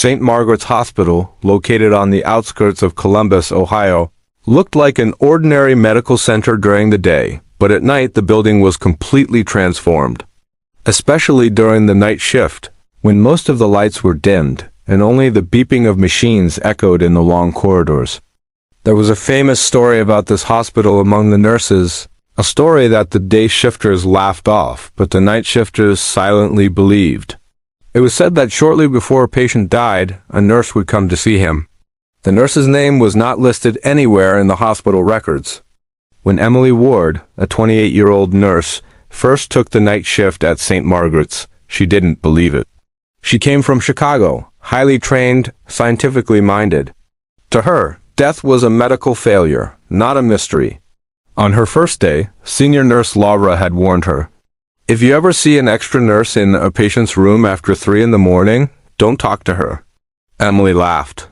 St. Margaret's Hospital, located on the outskirts of Columbus, Ohio, looked like an ordinary medical center during the day, but at night the building was completely transformed. Especially during the night shift, when most of the lights were dimmed, and only the beeping of machines echoed in the long corridors. There was a famous story about this hospital among the nurses, a story that the day shifters laughed off, but the night shifters silently believed. It was said that shortly before a patient died, a nurse would come to see him. The nurse's name was not listed anywhere in the hospital records. When Emily Ward, a 28-year-old nurse, first took the night shift at St. Margaret's, she didn't believe it. She came from Chicago, highly trained, scientifically minded. To her, death was a medical failure, not a mystery. On her first day, senior nurse Laura had warned her, "If you ever see an extra nurse in a patient's room after 3 in the morning, don't talk to her." Emily laughed.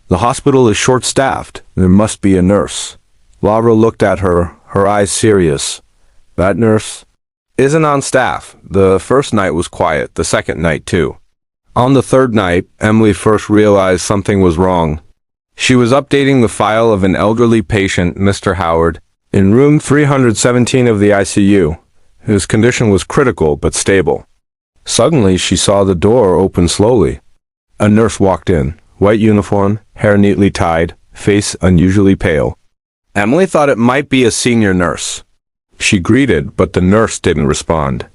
"The hospital is short-staffed. There must be a nurse." Laura looked at her, her eyes serious. "That nurse isn't on staff. The first night was quiet, the second night too." On the third night, Emily first realized something was wrong. She was updating the file of an elderly patient, Mr. Howard, in room 317 of the ICU. His condition was critical but stable. Suddenly, she saw the door open slowly. A nurse walked in, white uniform, hair neatly tied, face unusually pale. Emily thought it might be a senior nurse. She greeted, but the nurse didn't respond.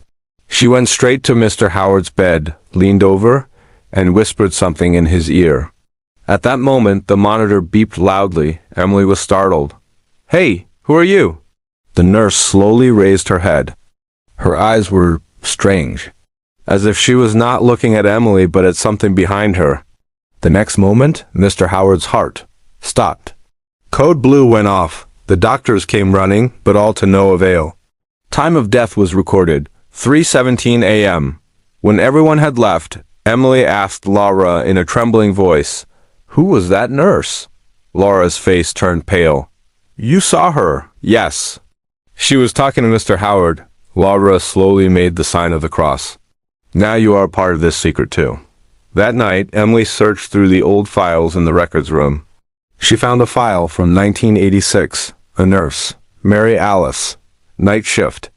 She went straight to Mr. Howard's bed, leaned over, and whispered something in his ear. At that moment, the monitor beeped loudly. Emily was startled. "Hey, who are you?" The nurse slowly raised her head. Her eyes were strange, as if she was not looking at Emily but at something behind her. The next moment, Mr. Howard's heart stopped. Code blue went off. The doctors came running, but all to no avail. Time of death was recorded, 3:17 a.m. When everyone had left, Emily asked Laura in a trembling voice, "Who was that nurse?" Laura's face turned pale. "You saw her." "Yes." "She was talking to Mr. Howard." Laura slowly made the sign of the cross. "Now you are part of this secret too." That night, Emily searched through the old files in the records room. She found a file from 1986, a nurse, Mary Alice, night shift,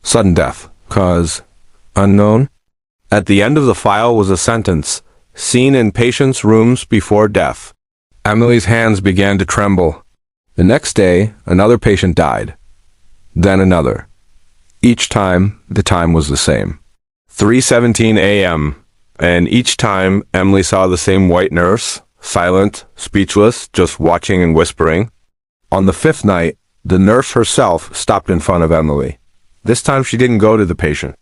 sudden death, cause unknown. At the end of the file was a sentence, "Seen in patient's rooms before death." Emily's hands began to tremble. The next day, another patient died. Then another. Each time, the time was the same. 3:17 a.m. And each time, Emily saw the same white nurse, silent, speechless, just watching and whispering. On the fifth night, the nurse herself stopped in front of Emily. This time she didn't go to the patient.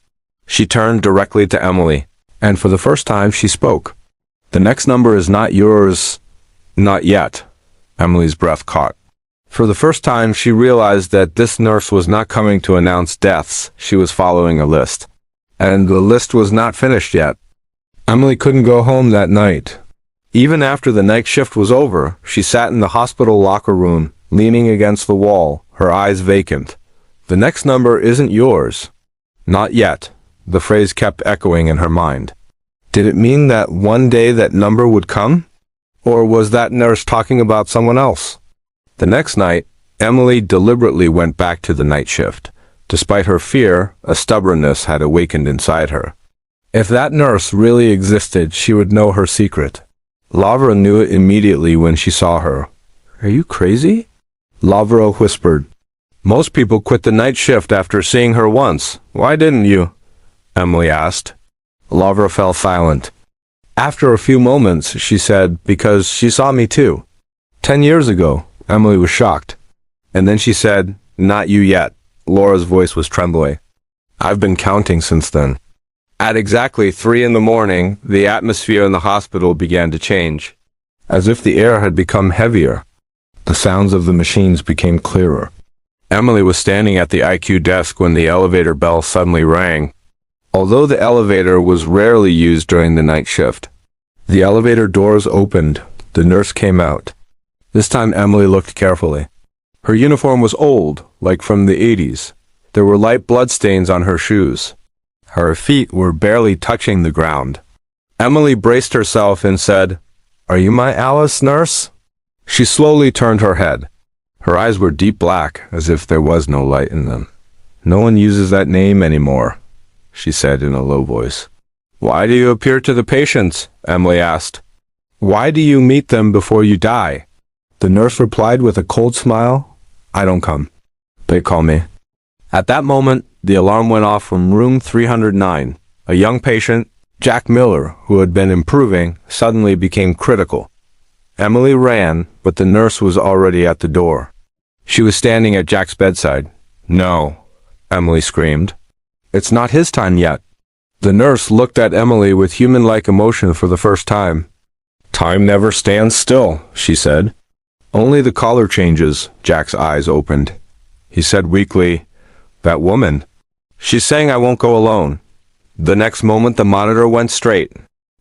She turned directly to Emily, and for the first time she spoke. "The next number is not yours, not yet." Emily's breath caught. For the first time, she realized that this nurse was not coming to announce deaths. She was following a list. And the list was not finished yet. Emily couldn't go home that night. Even after the night shift was over, she sat in the hospital locker room, leaning against the wall, her eyes vacant. "The next number isn't yours. Not yet." The phrase kept echoing in her mind. Did it mean that one day that number would come? Or was that nurse talking about someone else? The next night, Emily deliberately went back to the night shift. Despite her fear, a stubbornness had awakened inside her. If that nurse really existed, she would know her secret. Laura knew it immediately when she saw her. "Are you crazy?" Laura whispered. "Most people quit the night shift after seeing her once. Why didn't you?" Emily asked. Laura fell silent. After a few moments, she said, "Because she saw me too. 10 years ago." Emily was shocked. And then she said, "Not you yet." Laura's voice was trembling. "I've been counting since then." At exactly 3 in the morning, the atmosphere in the hospital began to change. As if the air had become heavier. The sounds of the machines became clearer. Emily was standing at the IQ desk when the elevator bell suddenly rang. Although the elevator was rarely used during the night shift, the elevator doors opened. The nurse came out. This time Emily looked carefully. Her uniform was old, like from the 80s. There were light bloodstains on her shoes. Her feet were barely touching the ground. Emily braced herself and said, "Are you my Alice, nurse?" She slowly turned her head. Her eyes were deep black, as if there was no light in them. "No one uses that name anymore," she said in a low voice. "Why do you appear to the patients?" Emily asked. "Why do you meet them before you die?" The nurse replied with a cold smile, "I don't come. They call me." At that moment, the alarm went off from room 309. A young patient, Jack Miller, who had been improving, suddenly became critical. Emily ran, but the nurse was already at the door. She was standing at Jack's bedside. "No," Emily screamed. "It's not his time yet." The nurse looked at Emily with human-like emotion for the first time. "Time never stands still," she said. "Only the caller changes." Jack's eyes opened. He said weakly, "That woman. She's saying I won't go alone." The next moment the monitor went straight.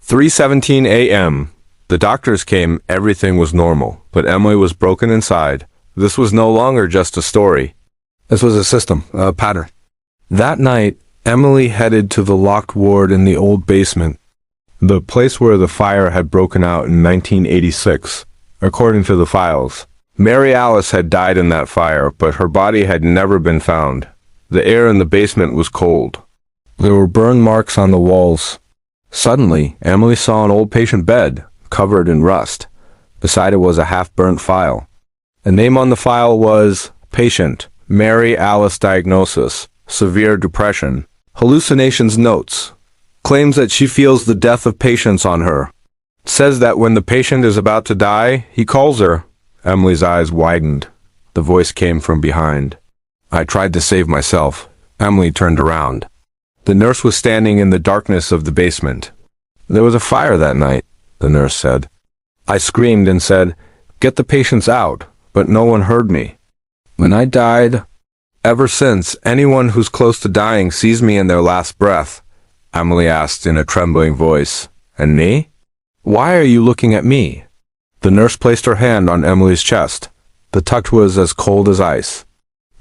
3:17 a.m. The doctors came, everything was normal, but Emily was broken inside. This was no longer just a story. This was a system, a pattern. That night, Emily headed to the locked ward in the old basement, the place where the fire had broken out in 1986, according to the files. Mary Alice had died in that fire, but her body had never been found. The air in the basement was cold. There were burn marks on the walls. Suddenly, Emily saw an old patient bed, covered in rust. Beside it was a half-burnt file. The name on the file was Patient, Mary Alice Diagnosis, Severe Depression, Hallucinations Notes. Claims that she feels the death of patients on her. Says that when the patient is about to die, he calls her. Emily's eyes widened. The voice came from behind. "I tried to save myself." Emily turned around. The nurse was standing in the darkness of the basement. "There was a fire that night," the nurse said. "I screamed and said, 'Get the patients out,' but no one heard me. When I died, ever since, anyone who's close to dying sees me in their last breath." Emily asked in a trembling voice, "And me? Why are you looking at me?" The nurse placed her hand on Emily's chest. The touch was as cold as ice.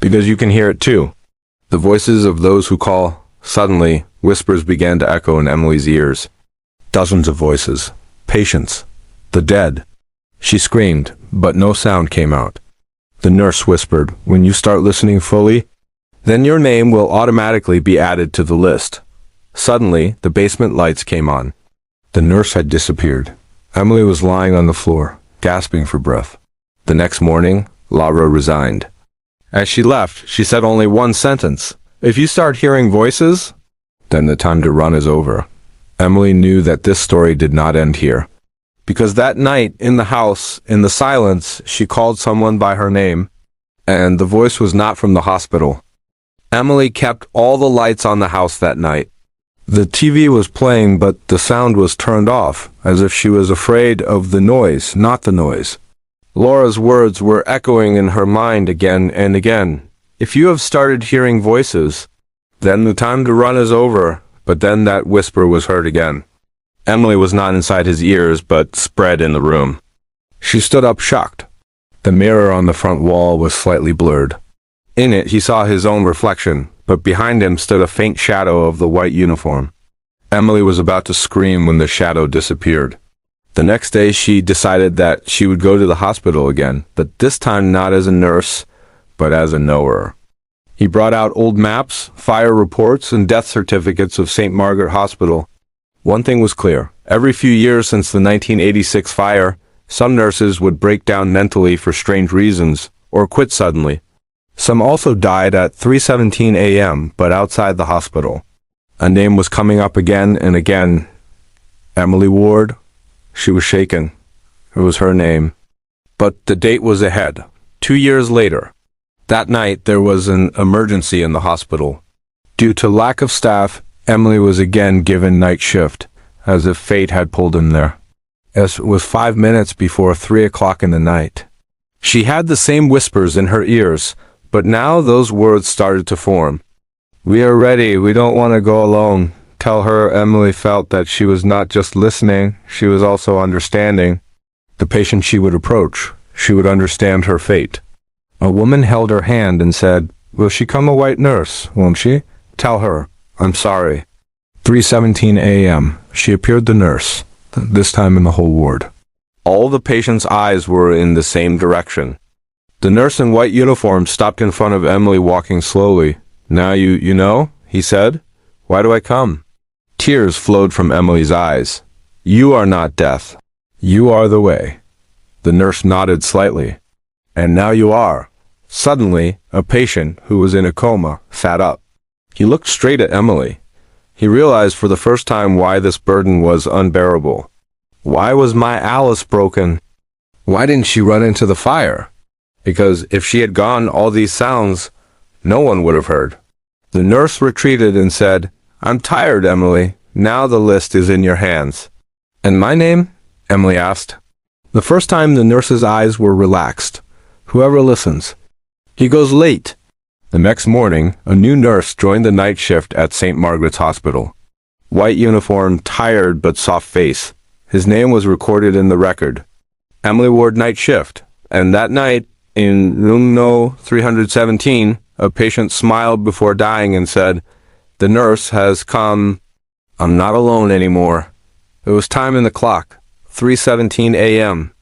"Because you can hear it too. The voices of those who call." Suddenly, whispers began to echo in Emily's ears. Dozens of voices. Patients. The dead. She screamed, but no sound came out. The nurse whispered, "When you start listening fully, then your name will automatically be added to the list." Suddenly, the basement lights came on. The nurse had disappeared. Emily was lying on the floor, gasping for breath. The next morning, Laura resigned. As she left, she said only one sentence. "If you start hearing voices, then the time to run is over." Emily knew that this story did not end here. Because that night, in the house, in the silence, she called someone by her name, and the voice was not from the hospital. Emily kept all the lights on the house that night. The TV was playing, but the sound was turned off, as if she was afraid of the noise, not the noise. Laura's words were echoing in her mind again and again. "If you have started hearing voices, then the time to run is over." But then that whisper was heard again. Emily was not inside his ears, but spread in the room. She stood up shocked. The mirror on the front wall was slightly blurred. In it, he saw his own reflection, but behind him stood a faint shadow of the white uniform. Emily was about to scream when the shadow disappeared. The next day, she decided that she would go to the hospital again, but this time not as a nurse, but as a knower. He brought out old maps, fire reports, and death certificates of St. Margaret Hospital. One thing was clear. Every few years since the 1986 fire, some nurses would break down mentally for strange reasons, or quit suddenly. Some also died at 3:17 a.m., but outside the hospital. A name was coming up again and again. Emily Ward. She was shaken. It was her name. But the date was ahead. 2 years later. That night, there was an emergency in the hospital. Due to lack of staff, Emily was again given night shift, as if fate had pulled him there. It was 5 minutes before 3 o'clock in the night. She had the same whispers in her ears, but now those words started to form. "We are ready. We don't want to go alone." Tell her Emily felt that she was not just listening, she was also understanding. The patient she would approach, she would understand her fate. A woman held her hand and said, "Will she come a white nurse, won't she? Tell her, I'm sorry." 3:17 a.m. She appeared the nurse, this time in the whole ward. All the patients' eyes were in the same direction. The nurse in white uniform stopped in front of Emily, walking slowly. "Now you know?" he said. "Why do I come?" Tears flowed from Emily's eyes. "You are not death. You are the way." The nurse nodded slightly. "And now you are." Suddenly, a patient, who was in a coma, sat up. He looked straight at Emily. He realized for the first time why this burden was unbearable. Why was my Alice broken? Why didn't she run into the fire? Because if she had gone, all these sounds, no one would have heard. The nurse retreated and said, "I'm tired, Emily. Now the list is in your hands." "And my name?" Emily asked. The first time the nurse's eyes were relaxed. "Whoever listens." "He goes late." The next morning, a new nurse joined the night shift at St. Margaret's Hospital. White uniform, tired but soft face. His name was recorded in the record. Emily ward night shift. And that night, in room no 317, a patient smiled before dying and said, "The nurse has come. I'm not alone anymore." It was time in the clock, 3:17 a.m.